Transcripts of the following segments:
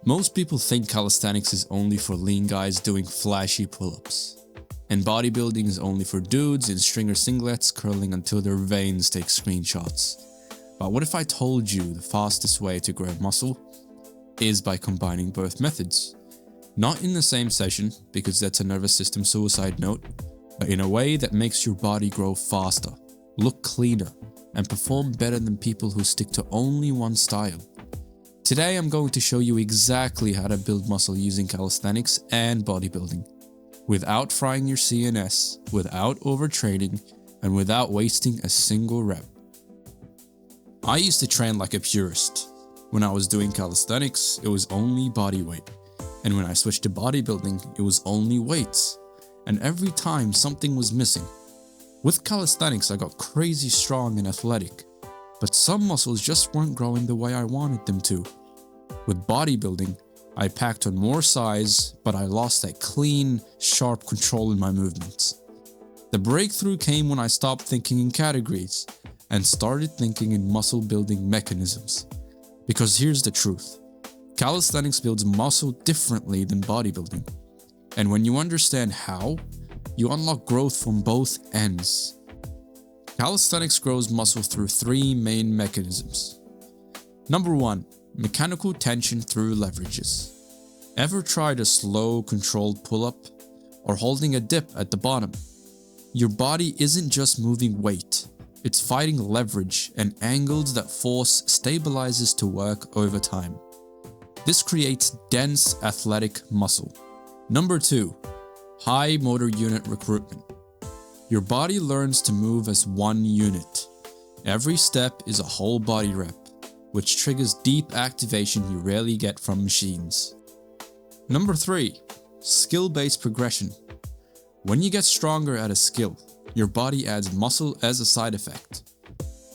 Most people think calisthenics is only for lean guys doing flashy pull-ups, and bodybuilding is only for dudes in stringer singlets curling until their veins take screenshots. But what if I told you the fastest way to grow muscle is by combining both methods? Not in the same session, because that's a nervous system suicide note, but in a way that makes your body grow faster, look cleaner, and perform better than people who stick to only one style. Today I'm going to show you exactly how to build muscle using calisthenics and bodybuilding, without frying your CNS, without overtraining, and without wasting a single rep. I used to train like a purist. When I was doing calisthenics, it was only body weight, and when I switched to bodybuilding, it was only weights, and every time something was missing. With calisthenics, I got crazy strong and athletic, but some muscles just weren't growing the way I wanted them to. With bodybuilding, I packed on more size, but I lost that clean, sharp control in my movements. The breakthrough came when I stopped thinking in categories and started thinking in muscle building mechanisms. Because here's the truth. Calisthenics builds muscle differently than bodybuilding. And when you understand how, you unlock growth from both ends. Calisthenics grows muscle through three main mechanisms. Number 1. Mechanical tension through leverages. Ever tried a slow, controlled pull-up or holding a dip at the bottom? Your body isn't just moving weight, it's fighting leverage and angles that force stabilizes to work over time. This creates dense athletic muscle. Number 2. High motor unit recruitment. Your body learns to move as one unit. Every step is a whole body rep, which triggers deep activation you rarely get from machines. Number 3. Skill-based progression. When you get stronger at a skill, your body adds muscle as a side effect.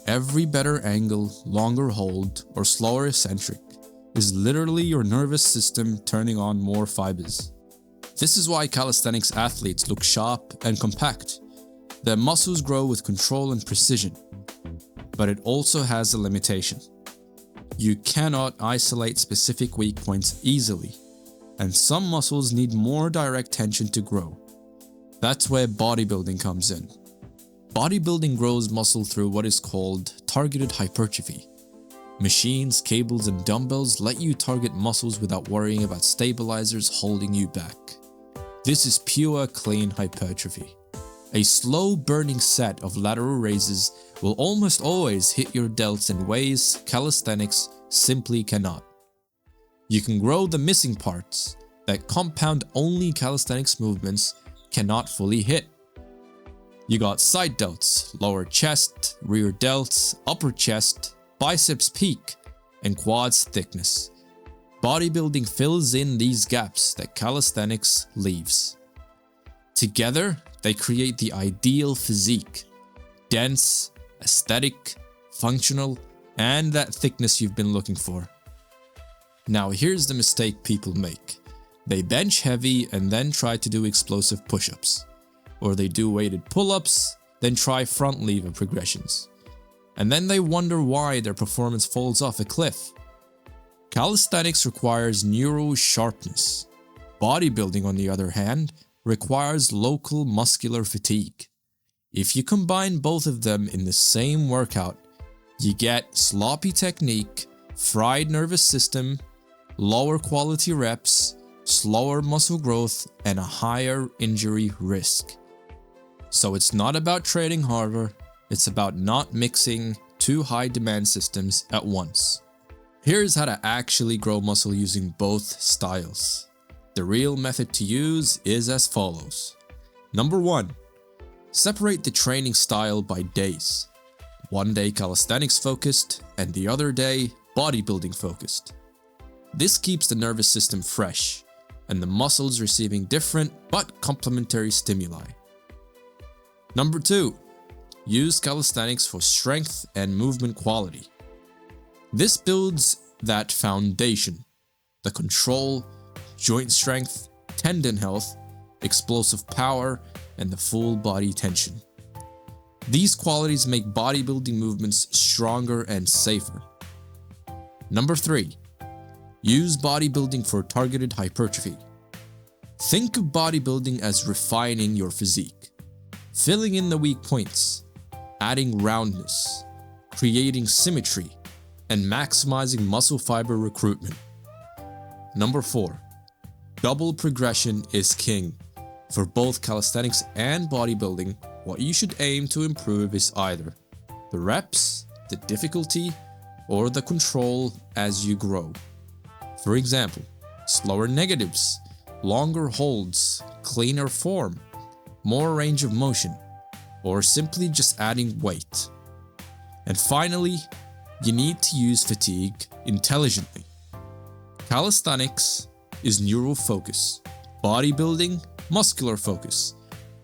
Every better angle, longer hold, or slower eccentric is literally your nervous system turning on more fibers. This is why calisthenics athletes look sharp and compact. Their muscles grow with control and precision. But it also has a limitation. You cannot isolate specific weak points easily, and some muscles need more direct tension to grow. That's where bodybuilding comes in. Bodybuilding grows muscle through what is called targeted hypertrophy. Machines, cables, and dumbbells let you target muscles without worrying about stabilizers holding you back. This is pure, clean hypertrophy. A slow burning set of lateral raises will almost always hit your delts in ways calisthenics simply cannot. You can grow the missing parts that compound only calisthenics movements cannot fully hit. You got side delts, lower chest, rear delts, upper chest, biceps peak, and quads thickness. Bodybuilding fills in these gaps that calisthenics leaves. Together, they create the ideal physique. Dense, aesthetic, functional, and that thickness you've been looking for. Now here's the mistake people make. They bench heavy and then try to do explosive push-ups. Or they do weighted pull-ups, then try front lever progressions. And then they wonder why their performance falls off a cliff. Calisthenics requires neural sharpness. Bodybuilding, on the other hand, requires local muscular fatigue. If you combine both of them in the same workout, you get sloppy technique, fried nervous system, lower quality reps, slower muscle growth, and a higher injury risk. So it's not about training harder, it's about not mixing two high demand systems at once. Here's how to actually grow muscle using both styles. The real method to use is as follows. Number 1. Separate the training style by days. One day calisthenics focused and the other day bodybuilding focused. This keeps the nervous system fresh and the muscles receiving different but complementary stimuli. Number 2. Use calisthenics for strength and movement quality. This builds that foundation, the control, joint strength, tendon health, explosive power, and the full body tension. These qualities make bodybuilding movements stronger and safer. Number 3. Use bodybuilding for targeted hypertrophy. Think of bodybuilding as refining your physique, filling in the weak points, adding roundness, creating symmetry, and maximizing muscle fiber recruitment. Number 4. Double progression is king. For both calisthenics and bodybuilding, what you should aim to improve is either the reps, the difficulty, or the control as you grow. For example, slower negatives, longer holds, cleaner form, more range of motion, or simply just adding weight. And finally, you need to use fatigue intelligently. Calisthenics is neural focus, bodybuilding, muscular focus.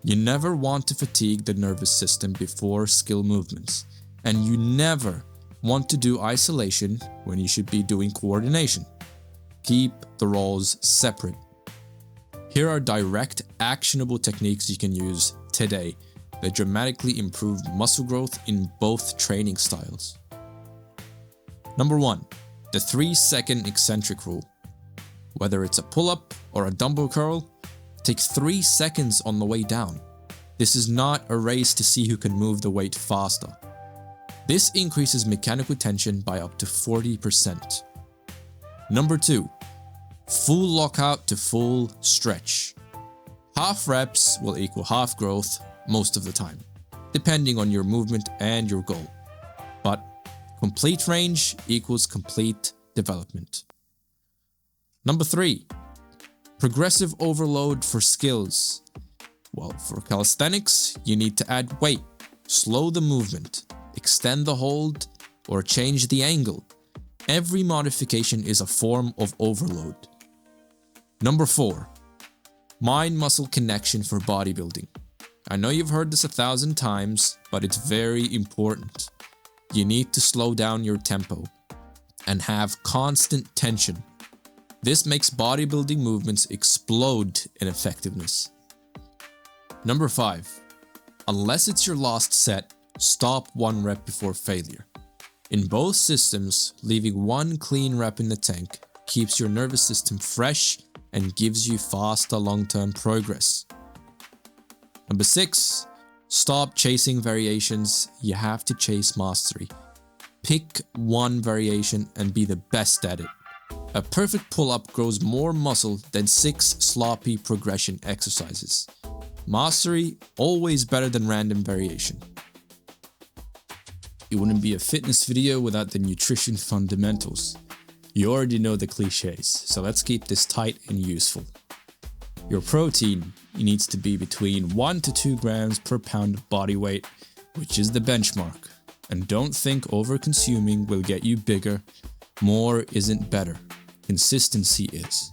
You never want to fatigue the nervous system before skill movements, and you never want to do isolation when you should be doing coordination. Keep the roles separate. Here are direct, actionable techniques you can use today that dramatically improve muscle growth in both training styles. Number 1. The 3-second eccentric rule. Whether it's a pull-up or a dumbbell curl, take 3 seconds on the way down. This is not a race to see who can move the weight faster. This increases mechanical tension by up to 40%. Number 2. Full lockout to full stretch. Half reps will equal half growth most of the time, depending on your movement and your goal. But complete range equals complete development. Number 3. Progressive overload for skills. Well, for calisthenics, you need to add weight, slow the movement, extend the hold, or change the angle. Every modification is a form of overload. Number 4. Mind-muscle connection for bodybuilding. I know you've heard this 1,000 times, but it's very important. You need to slow down your tempo and have constant tension. This makes bodybuilding movements explode in effectiveness. Number 5. Unless it's your last set, stop 1 rep before failure. In both systems, leaving 1 clean rep in the tank keeps your nervous system fresh and gives you faster long-term progress. Number 6. Stop chasing variations. You have to chase mastery. Pick 1 variation and be the best at it. A perfect pull-up grows more muscle than 6 sloppy progression exercises. Mastery always better than random variation. It wouldn't be a fitness video without the nutrition fundamentals. You already know the cliches, so let's keep this tight and useful. Your protein needs to be between 1 to 2 grams per pound of body weight, which is the benchmark. And don't think over-consuming will get you bigger. More isn't better. Consistency is.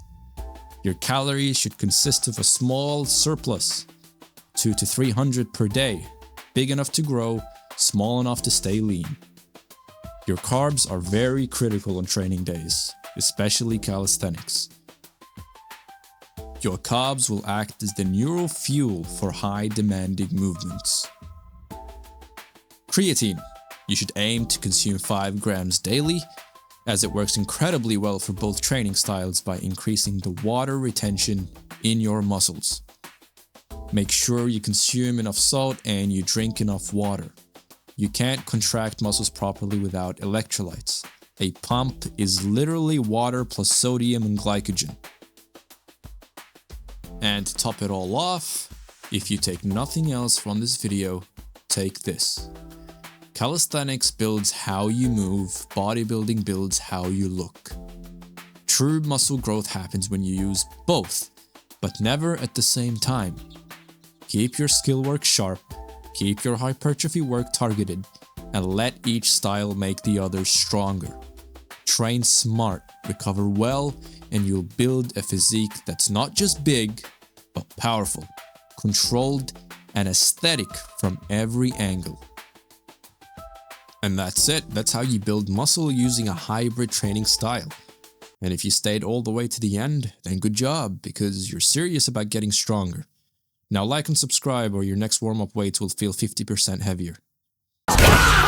Your calories should consist of a small surplus, 200 to 300 per day, big enough to grow, small enough to stay lean. Your carbs are very critical on training days, especially calisthenics. Your carbs will act as the neural fuel for high-demanding movements. Creatine. You should aim to consume 5 grams daily, as it works incredibly well for both training styles by increasing the water retention in your muscles. Make sure you consume enough salt and you drink enough water. You can't contract muscles properly without electrolytes. A pump is literally water plus sodium and glycogen. And to top it all off, if you take nothing else from this video, take this. Calisthenics builds how you move, bodybuilding builds how you look. True muscle growth happens when you use both, but never at the same time. Keep your skill work sharp, keep your hypertrophy work targeted, and let each style make the others stronger. Train smart, recover well, and you'll build a physique that's not just big, but powerful, controlled, and aesthetic from every angle. And that's it. That's how you build muscle using a hybrid training style. And if you stayed all the way to the end, then good job, because you're serious about getting stronger. Now like and subscribe or your next warm-up weights will feel 50% heavier.